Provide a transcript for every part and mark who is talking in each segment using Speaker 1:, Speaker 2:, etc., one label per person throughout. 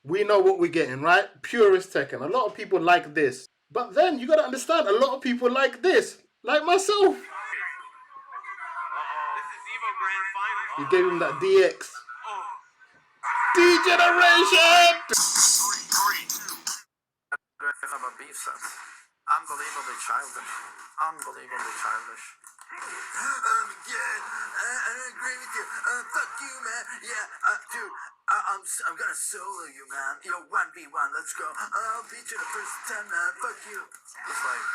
Speaker 1: we know what we're getting, right? Purist Tekken. A lot of people like this. But then you gotta understand, a lot of people like this. Like myself. You gave him that DX. Degeneration!
Speaker 2: Beef sets. Unbelievably childish. Unbelievably childish. Yeah, I agree with you. Fuck you, man. Yeah, dude, I'm gonna solo you, man. Yo, 1v1, let's go. I'll beat you the first 10, man. Fuck you. It's like,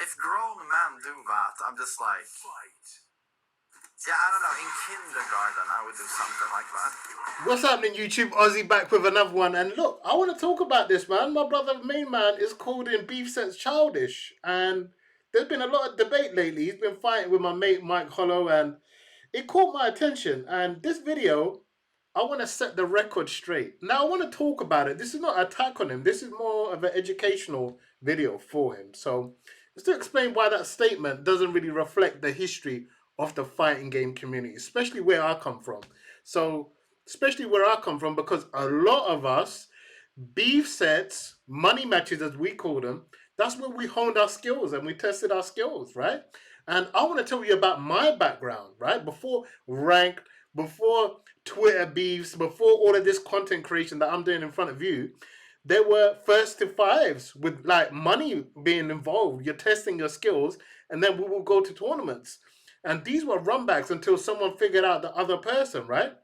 Speaker 2: if grown men do that, I'm just like, yeah, I don't know. In kindergarten, I would do something like that.
Speaker 1: What's happening, YouTube? Ozzy back with another one. And look, I want to talk about this, man. My brother, main man, is called in beef sets childish. And there's been a lot of debate lately. He's been fighting with my mate, Mike Hollow, and it caught my attention. And this video, I want to set the record straight. Now, I want to talk about it. This is not an attack on him. This is more of an educational video for him. So, just to explain why that statement doesn't really reflect the history of the fighting game community, especially where I come from. So, especially where I come from, because a lot of us, beef sets, money matches as we call them, that's where we honed our skills and we tested our skills, right? And I want to tell you about my background, right? Before ranked, before Twitter beefs, before all of this content creation that I'm doing in front of you, there were first to fives with like money being involved. You're testing your skills, and then we will go to tournaments. And these were runbacks until someone figured out the other person, right?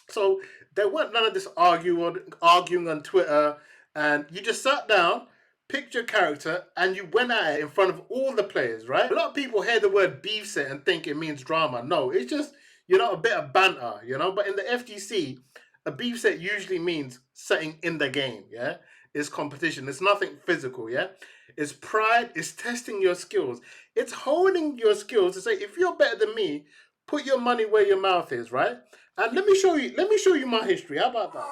Speaker 1: So there weren't none of this arguing on Twitter, and you just sat down, picked your character, and you went at it in front of all the players, right? A lot of people hear the word beef set and think it means drama. No, it's just, a bit of banter, But in the FGC, a beef set usually means setting in the game, yeah? It's competition. It's nothing physical, yeah? It's pride. It's testing your skills. It's honing your skills to say, if you're better than me, put your money where your mouth is, right? And let me show you my history. How about that?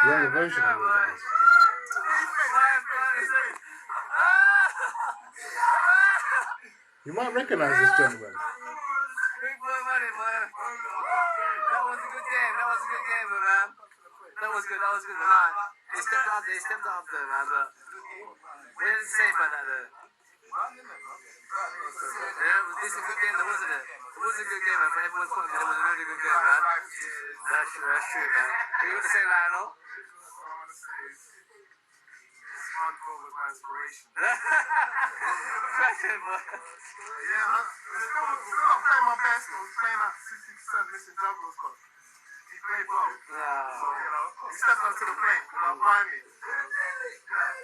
Speaker 1: Younger version of me, guys. You might recognize this gentleman.
Speaker 2: That was a good game. That was a good game, man. That was good. That was good. Nah, they stepped up. They stepped up there, man. But we didn't say about that. Yeah, this is a good game, wasn't it? It was a good game, man. For everyone's point, it was a really good game, man. That's true, man. Are you going to say Lionel? Hardcore was my inspiration. Yeah, still not playing my best, but I was playing at 60% missing juggles, because he played well. Yeah. So, he stepped up to the plate without buying me.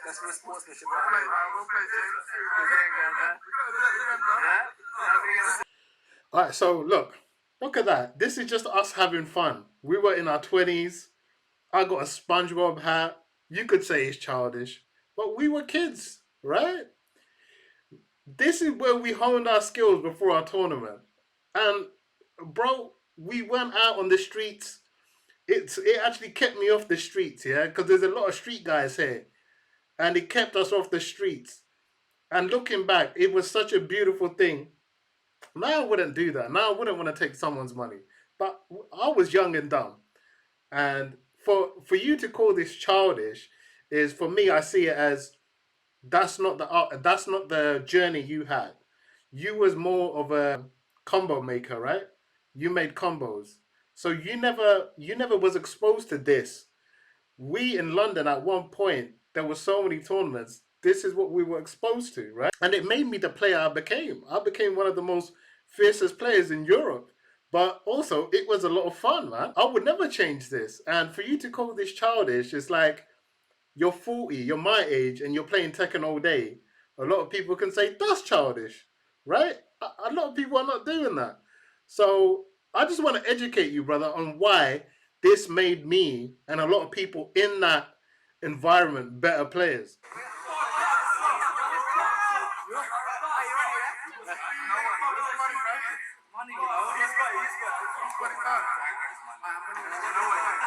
Speaker 2: That's real sportsmanship. We'll play, James.
Speaker 1: Alright, so look at that. This is just us having fun. We were in our 20s. I got a SpongeBob hat. You could say it's childish. But we were kids, right? This is where we honed our skills before our tournament. And bro, we went out on the streets. It actually kept me off the streets, yeah? Because there's a lot of street guys here. And it kept us off the streets. And looking back, it was such a beautiful thing. Now I wouldn't do that. Now I wouldn't want to take someone's money. But I was young and dumb. And for you to call this childish is, for me, I see it as that's not the journey you had. You was more of a combo maker, right? You made combos. So you never was exposed to this. We in London at one point, there were so many tournaments. This is what we were exposed to, right? And it made me the player I became. I became one of the most fiercest players in Europe. But also, it was a lot of fun, man. I would never change this. And for you to call this childish, it's like, you're 40, you're my age, and you're playing Tekken all day. A lot of people can say, that's childish, right? A lot of people are not doing that. So I just want to educate you, brother, on why this made me and a lot of people in that environment better players.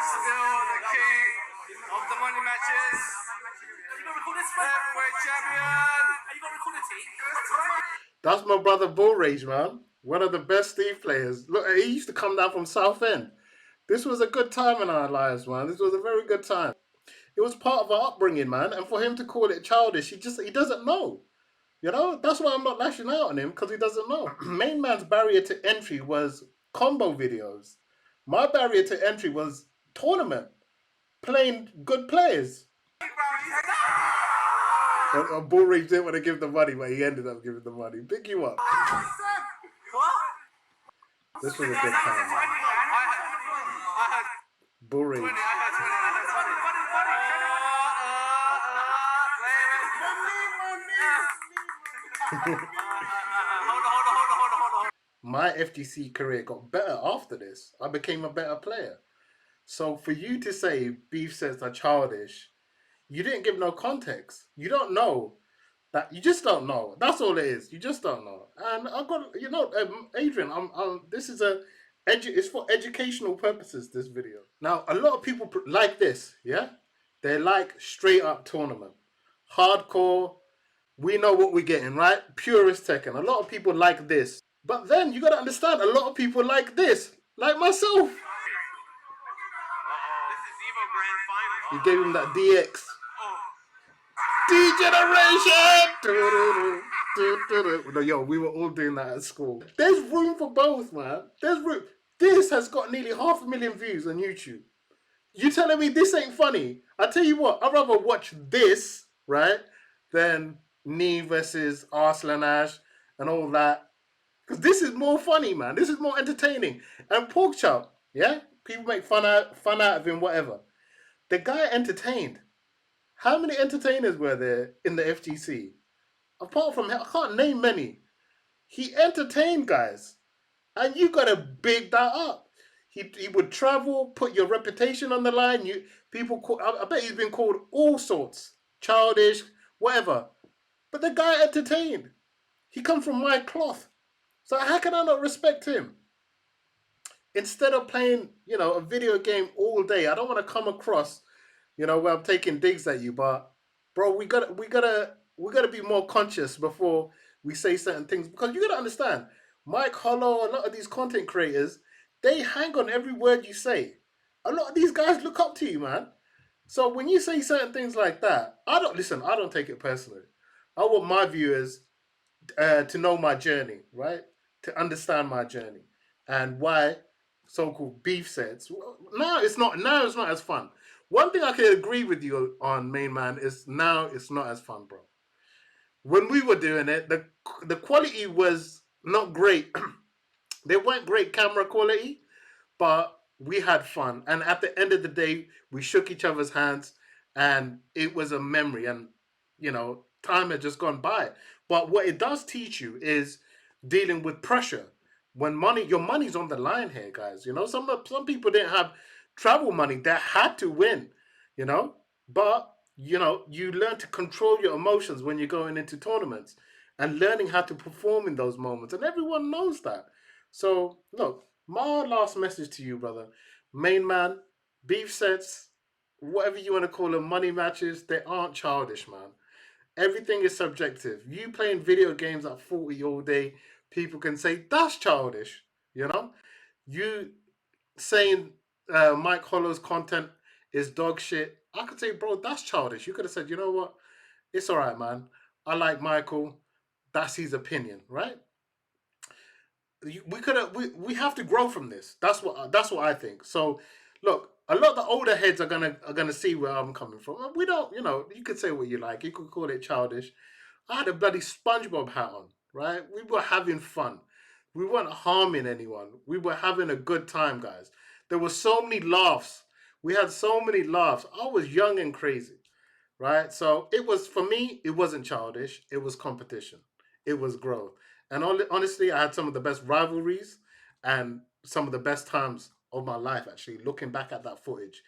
Speaker 2: Still the king of the money matches. Heavyweight champion.
Speaker 1: That's my brother Bull Rage, man. One of the best Steve players. Look, he used to come down from Southend. This was a good time in our lives, man. This was a very good time. It was part of our upbringing, man. And for him to call it childish, he doesn't know. You know, that's why I'm not lashing out on him, because he doesn't know. Main man's barrier to entry was combo videos. My barrier to entry was tournament, playing good players. Bull Rage didn't want to give the money, but he ended up giving the money. Pick you up. This was a good time, man. Bull Rage. My FGC career got better after this. I became a better player. So for you to say beef sets are childish, you didn't give no context. You don't know that. You just don't know. That's all it is. You just don't know. And I got, Adrian. This is it's for educational purposes. This video. Now, a lot of people like this. Yeah, they like straight up tournament, hardcore. We know what we're getting, right? Purist Tekken. A lot of people like this. But then you gotta understand, a lot of people like this, like myself. You gave him that DX. D-Generation! No, yo, we were all doing that at school. There's room for both, man. There's room. This has got nearly 500,000 views on YouTube. You telling me this ain't funny? I tell you what, I'd rather watch this, right, than Nee versus Arslan Ash and all that. Because this is more funny, man. This is more entertaining. And Porkchop, yeah? People make fun out of him, whatever. The guy entertained. How many entertainers were there in the FGC? Apart from him, I can't name many. He entertained guys. And you got to big that up. He would travel, put your reputation on the line. I bet he's been called all sorts. Childish, whatever. But the guy entertained. He come from my cloth. So how can I not respect him? Instead of playing, a video game all day, I don't want to come across, where I'm taking digs at you. But bro, we gotta be more conscious before we say certain things, because you gotta understand, Mike Hollow, a lot of these content creators, they hang on every word you say. A lot of these guys look up to you, man. So when you say certain things like that, I don't take it personally. I want my viewers to know my journey, right? To understand my journey and why so-called beef sets. Now it's not as fun. One thing I can agree with you on, main man, is now it's not as fun, bro. When we were doing it, the quality was not great. They weren't great camera quality, but we had fun. And at the end of the day, we shook each other's hands, and it was a memory. And time had just gone by. But what it does teach you is dealing with pressure. When your money's on the line here, guys. Some people didn't have travel money. They had to win. But you learn to control your emotions when you're going into tournaments, and learning how to perform in those moments. And everyone knows that. So look, my last message to you, brother, main man, beef sets, whatever you want to call them, money matches, they aren't childish, man. Everything is subjective. You playing video games at 40 all day, people can say that's childish. You saying Mike Hollow's content is dog shit. I could say, bro, that's childish. You could have said, you know what? It's all right, man. I like Michael. That's his opinion, right? We have to grow from this. That's what I think. So look, a lot of the older heads are gonna see where I'm coming from. We don't, you could say what you like. You could call it childish. I had a bloody SpongeBob hat on, right? We were having fun. We weren't harming anyone. We were having a good time, guys. There were so many laughs. We had so many laughs. I was young and crazy, right? So it was, for me, it wasn't childish. It was competition. It was growth. And honestly, I had some of the best rivalries and some of the best times of my life, actually, looking back at that footage.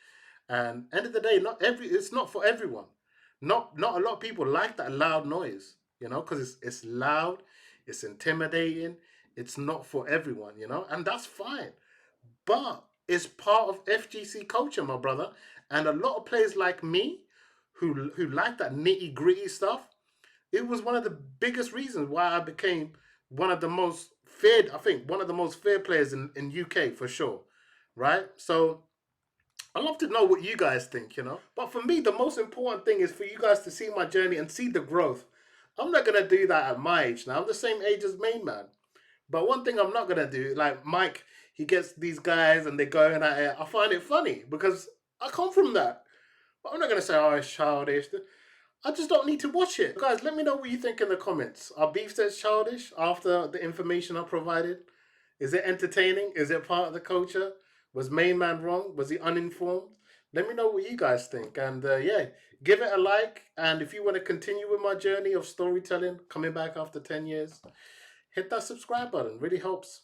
Speaker 1: And end of the day, it's not for everyone. Not a lot of people like that loud noise, because it's loud, it's intimidating, It's not for everyone, and that's fine. But it's part of FGC culture, my brother. And a lot of players like me who like that nitty gritty stuff, it was one of the biggest reasons why I became one of the most feared, I think, one of the most feared players in UK for sure. Right? So I love to know what you guys think. But for me, the most important thing is for you guys to see my journey and see the growth. I'm not gonna do that at my age now. I'm the same age as Main Man. But one thing I'm not gonna do, like Mike, he gets these guys and they're going at it. I find it funny because I come from that. But I'm not gonna say, oh, it's childish. I just don't need to watch it. Guys, let me know what you think in the comments. Are beef sets childish after the information I provided? Is it entertaining? Is it part of the culture? Was Main Man wrong? Was he uninformed? Let me know what you guys think. And yeah, give it a like. And if you want to continue with my journey of storytelling, coming back after 10 years, hit that subscribe button. Really helps.